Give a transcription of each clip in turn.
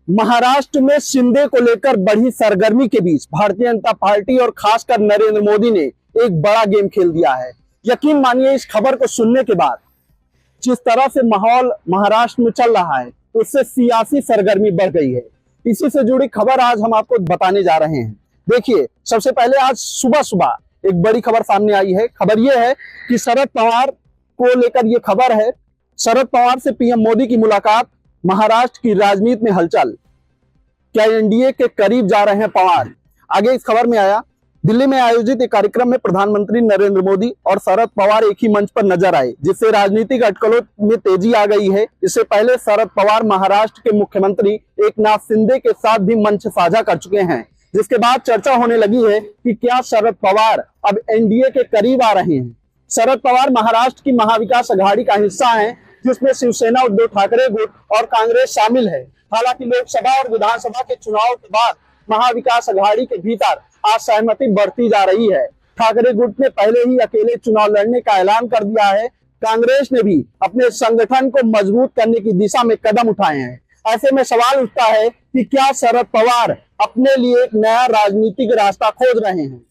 महाराष्ट्र में शिंदे को लेकर बढ़ी सरगर्मी के बीच भारतीय जनता पार्टी और खासकर नरेंद्र मोदी ने एक बड़ा गेम खेल दिया है। यकीन मानिए, इस खबर को सुनने के बाद जिस तरह से माहौल महाराष्ट्र में चल रहा है उससे सियासी सरगर्मी बढ़ गई है। इसी से जुड़ी खबर आज हम आपको बताने जा रहे हैं। देखिए, सबसे पहले आज सुबह सुबह एक बड़ी खबर सामने आई है। खबर यह है कि शरद पवार को लेकर यह खबर है, शरद पवार से पीएम मोदी की मुलाकात, महाराष्ट्र की राजनीति में हलचल, क्या एनडीए के करीब जा रहे हैं पवार। आगे इस खबर में आया, दिल्ली में आयोजित एक कार्यक्रम में प्रधानमंत्री नरेंद्र मोदी और शरद पवार एक ही मंच पर नजर आए, जिससे राजनीतिक अटकलों में तेजी आ गई है। इससे पहले शरद पवार महाराष्ट्र के मुख्यमंत्री एकनाथ शिंदे के साथ भी मंच साझा कर चुके हैं, जिसके बाद चर्चा होने लगी है कि क्या शरद पवार अब एनडीए के करीब आ रहे हैं। शरद पवार महाराष्ट्र की महाविकास अघाड़ी का हिस्सा हैं, जिसमें शिवसेना, उद्धव ठाकरे गुट और कांग्रेस शामिल है। हालांकि लोकसभा और विधानसभा के चुनाव के बाद महाविकास अघाड़ी के भीतर असहमति बढ़ती जा रही है। ठाकरे गुट ने पहले ही अकेले चुनाव लड़ने का ऐलान कर दिया है। कांग्रेस ने भी अपने संगठन को मजबूत करने की दिशा में कदम उठाए हैं। ऐसे में सवाल उठता है कि क्या शरद पवार अपने लिए एक नया राजनीतिक रास्ता खोज रहे हैं।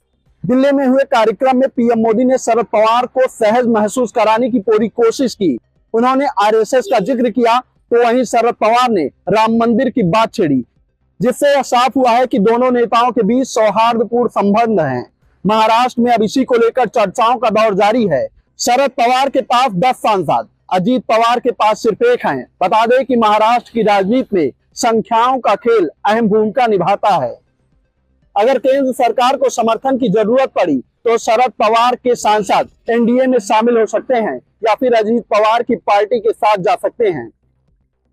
दिल्ली में हुए कार्यक्रम में पीएम मोदी ने शरद पवार को सहज महसूस कराने की पूरी कोशिश की। उन्होंने आरएसएस का जिक्र किया तो वहीं शरद पवार ने राम मंदिर की बात छेड़ी, जिससे यह साफ हुआ है कि दोनों नेताओं के बीच सौहार्दपूर्ण संबंध हैं। महाराष्ट्र में अब इसी को लेकर चर्चाओं का दौर जारी है। शरद पवार के पास 10 सांसद, अजीत पवार के पास सिर्फ 1 हैं। बता दें कि महाराष्ट्र की राजनीति में संख्याओं का खेल अहम भूमिका निभाता है। अगर केंद्र सरकार को समर्थन की जरूरत पड़ी तो शरद पवार के सांसद एनडीए में शामिल हो सकते हैं या फिर अजीत पवार की पार्टी के साथ जा सकते हैं।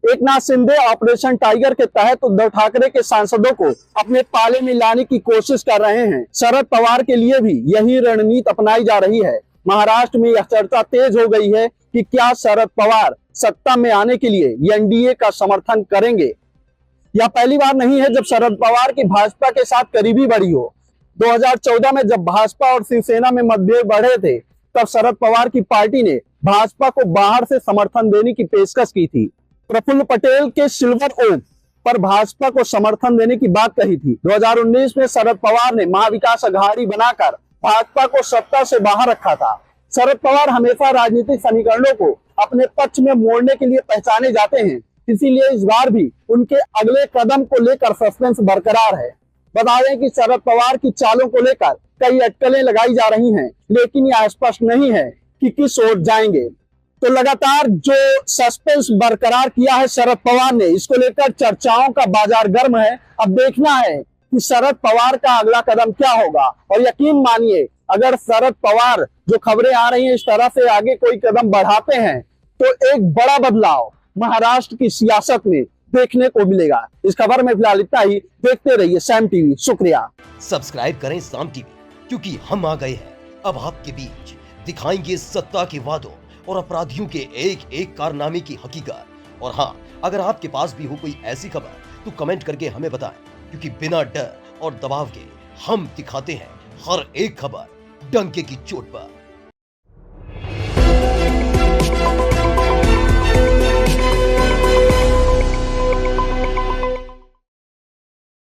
एकनाथ शिंदे ऑपरेशन टाइगर के तहत उद्धव ठाकरे के सांसदों को अपने पाले में लाने की कोशिश कर रहे हैं। शरद पवार के लिए भी यही रणनीति अपनाई जा रही है। महाराष्ट्र में यह चर्चा तेज हो गई है कि क्या शरद पवार सत्ता में आने के लिए एनडीए का समर्थन करेंगे। यह पहली बार नहीं है जब शरद पवार की भाजपा के साथ करीबी बढ़ी हो। 2014 में जब भाजपा और शिवसेना में मतभेद बढ़े थे, तब शरद पवार की पार्टी ने भाजपा को बाहर से समर्थन देने की पेशकश की थी। प्रफुल्ल पटेल के सिल्वर ओक पर भाजपा को समर्थन देने की बात कही थी। 2019 में शरद पवार ने महाविकास अघाड़ी बनाकर भाजपा को सत्ता से बाहर रखा था। शरद पवार हमेशा राजनीतिक समीकरणों को अपने पक्ष में मोड़ने के लिए पहचाने जाते हैं, इसीलिए इस बार भी उनके अगले कदम को लेकर सस्पेंस बरकरार है। बता दें कि शरद पवार की चालों को लेकर कई अटकलें लगाई जा रही हैं, लेकिन यह स्पष्ट नहीं है कि किस ओर जाएंगे। तो लगातार जो सस्पेंस बरकरार किया है शरद पवार ने, इसको लेकर चर्चाओं का बाजार गर्म है। अब देखना है कि शरद पवार का अगला कदम क्या होगा। और यकीन मानिए, अगर शरद पवार जो खबरें आ रही हैं इस तरह से आगे कोई कदम बढ़ाते हैं तो एक बड़ा बदलाव महाराष्ट्र की सियासत में देखने को मिलेगा। इस खबर में फिलहाल इतना ही। देखते रहिए साम टीवी। शुक्रिया। सब्सक्राइब करें साम टीवी, क्योंकि हम आ गए हैं अब आपके बीच। दिखाएंगे सत्ता के वादों और अपराधियों के एक एक कारनामे की हकीकत। और हाँ, अगर आपके पास भी हो कोई ऐसी खबर तो कमेंट करके हमें बताएं, क्योंकि बिना डर और दबाव के हम दिखाते हैं हर एक खबर डंके की चोट पर।